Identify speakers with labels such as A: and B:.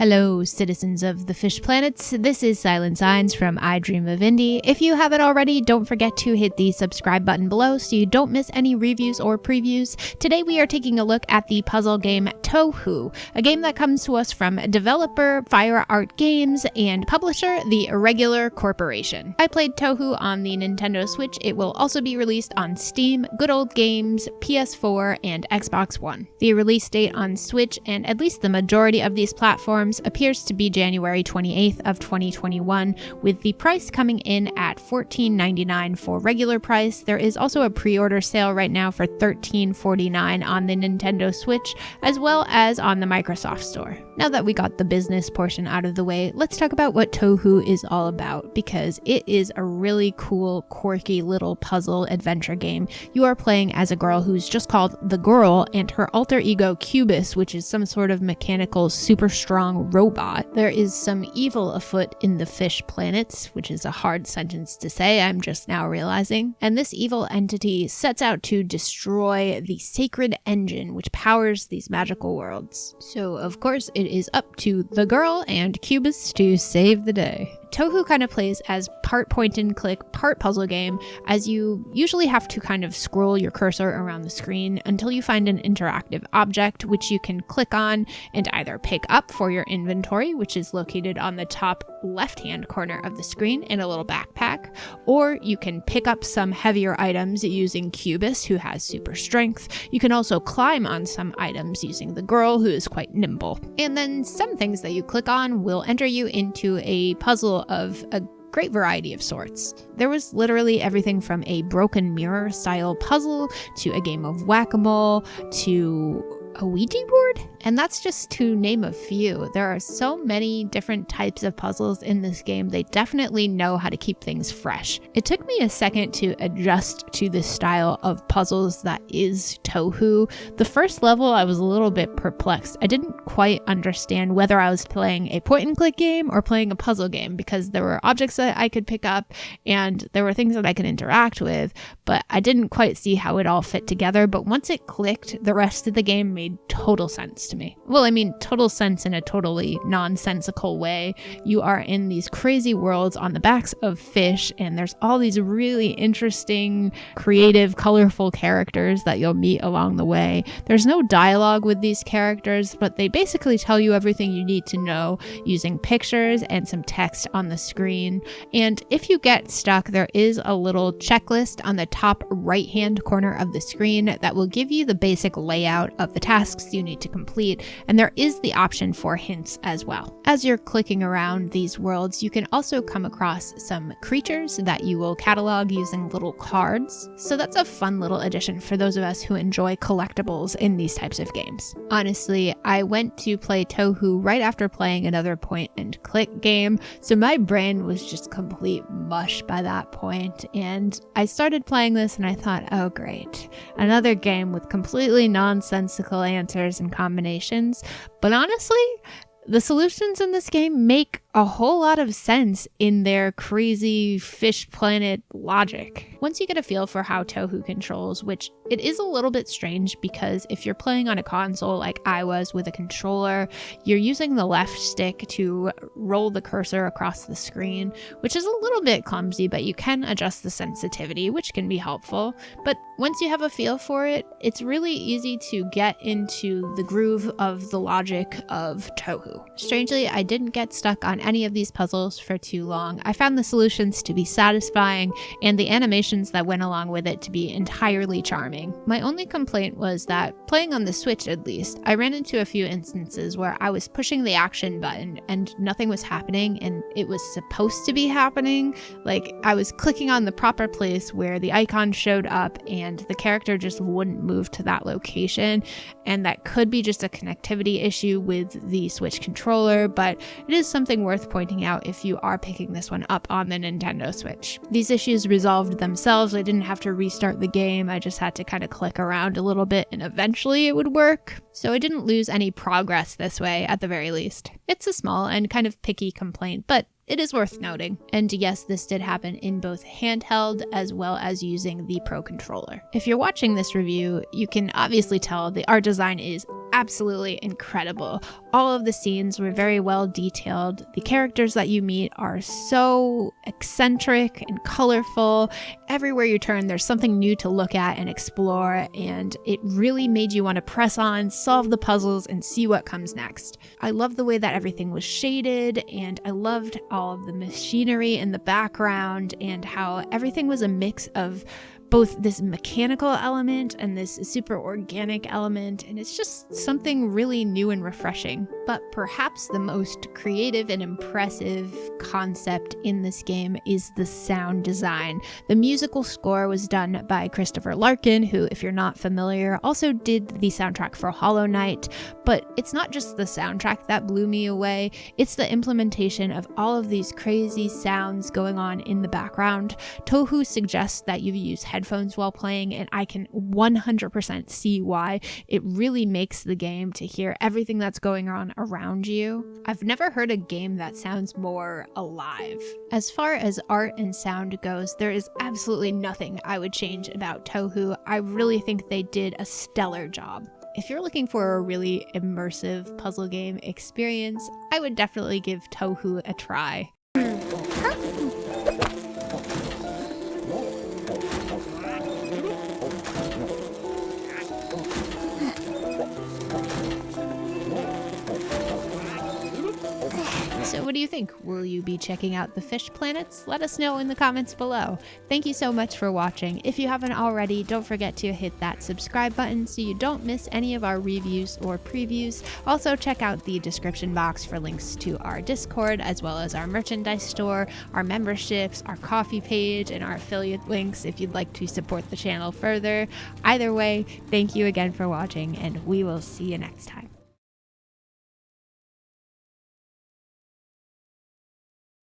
A: Hello, citizens of the fish planets. This is SilentSigns from I Dream of Indie. If you haven't already, don't forget to hit the subscribe button below so you don't miss any reviews or previews. Today we are taking a look at the puzzle game TOHU, a game that comes to us from developer Fire Art Games and publisher The Irregular Corporation. I played TOHU on the Nintendo Switch. It will also be released on Steam, Good Old Games, PS4, and Xbox One. The release date on Switch and at least the majority of these platforms appears to be January 28th of 2021, with the price coming in at $14.99 for regular price. There is also a pre-order sale right now for $13.49 on the Nintendo Switch, as well as on the Microsoft Store. Now that we got the business portion out of the way, let's talk about what TOHU is all about, because it is a really cool, quirky little puzzle adventure game. You are playing as a girl who's just called the Girl and her alter ego Cubus, which is some sort of mechanical, super strong robot. There is some evil afoot in the fish planets, which is a hard sentence to say, I'm just now realizing. And this evil entity sets out to destroy the sacred engine which powers these magical worlds. So of course it is up to the Girl and Cubus to save the day. TOHU kind of plays as part point and click, part puzzle game, as you usually have to kind of scroll your cursor around the screen until you find an interactive object which you can click on and either pick up for your inventory, which is located on the top left-hand corner of the screen in a little backpack, or you can pick up some heavier items using Cubus, who has super strength. You can also climb on some items using the Girl, who is quite nimble. And then some things that you click on will enter you into a puzzle of a great variety of sorts. There was literally everything from a broken mirror style puzzle to a game of whack-a-mole to a Ouija board? And that's just to name a few. There are so many different types of puzzles in this game. They definitely know how to keep things fresh. It took me a second to adjust to the style of puzzles that is TOHU. The first level, I was a little bit perplexed. I didn't quite understand whether I was playing a point and click game or playing a puzzle game, because there were objects that I could pick up and there were things that I could interact with, but I didn't quite see how it all fit together. But once it clicked, the rest of the game made total sense to me. Well, I mean, total sense in a totally nonsensical way. You are in these crazy worlds on the backs of fish, and there's all these really interesting, creative, colorful characters that you'll meet along the way. There's no dialogue with these characters, but they basically tell you everything you need to know using pictures and some text on the screen. And if you get stuck, there is a little checklist on the top right-hand corner of the screen that will give you the basic layout of the tasks you need to complete, and there is the option for hints as well. As you're clicking around these worlds, you can also come across some creatures that you will catalog using little cards, so that's a fun little addition for those of us who enjoy collectibles in these types of games. Honestly, I went to play TOHU right after playing another point and click game, so my brain was just complete mush by that point, and I started playing this and I thought, oh great, another game with completely nonsensical answers and combinations. But honestly, the solutions in this game make a whole lot of sense in their crazy fish planet logic. Once you get a feel for how TOHU controls, which it is a little bit strange because if you're playing on a console like I was with a controller, you're using the left stick to roll the cursor across the screen, which is a little bit clumsy, but you can adjust the sensitivity, which can be helpful. But once you have a feel for it, it's really easy to get into the groove of the logic of TOHU. Strangely, I didn't get stuck on any of these puzzles for too long. I found the solutions to be satisfying and the animations that went along with it to be entirely charming. My only complaint was that, playing on the Switch at least, I ran into a few instances where I was pushing the action button and nothing was happening, and it was supposed to be happening. Like, I was clicking on the proper place where the icon showed up and the character just wouldn't move to that location, and that could be just a connectivity issue with the Switch controller, but it is something worth pointing out if you are picking this one up on the Nintendo Switch. These issues resolved themselves. I didn't have to restart the game. I just had to kind of click around a little bit and eventually it would work. So I didn't lose any progress this way, at the very least. It's a small and kind of picky complaint, but it is worth noting. And yes, this did happen in both handheld as well as using the Pro Controller. If you're watching this review, you can obviously tell the art design is absolutely incredible. All of the scenes were very well detailed. The characters that you meet are so eccentric and colorful. Everywhere you turn, there's something new to look at and explore, and it really made you want to press on, solve the puzzles, and see what comes next. I love the way that everything was shaded, and I loved all of the machinery in the background and how everything was a mix of both this mechanical element and this super organic element, and it's just something really new and refreshing. But perhaps the most creative and impressive concept in this game is the sound design. The musical score was done by Christopher Larkin, who, if you're not familiar, also did the soundtrack for Hollow Knight. But it's not just the soundtrack that blew me away, it's the implementation of all of these crazy sounds going on in the background. TOHU suggests that you use headphones while playing, and I can 100% see why. It really makes the game to hear everything that's going on around you. I've never heard a game that sounds more alive. As far as art and sound goes, there is absolutely nothing I would change about TOHU. I really think they did a stellar job. If you're looking for a really immersive puzzle game experience, I would definitely give TOHU a try. So what do you think? Will you be checking out the fish planets? Let us know in the comments below. Thank you so much for watching. If you haven't already, don't forget to hit that subscribe button so you don't miss any of our reviews or previews. Also, check out the description box for links to our Discord, as well as our merchandise store, our memberships, our coffee page, and our affiliate links if you'd like to support the channel further. Either way, thank you again for watching, and we will see you next time.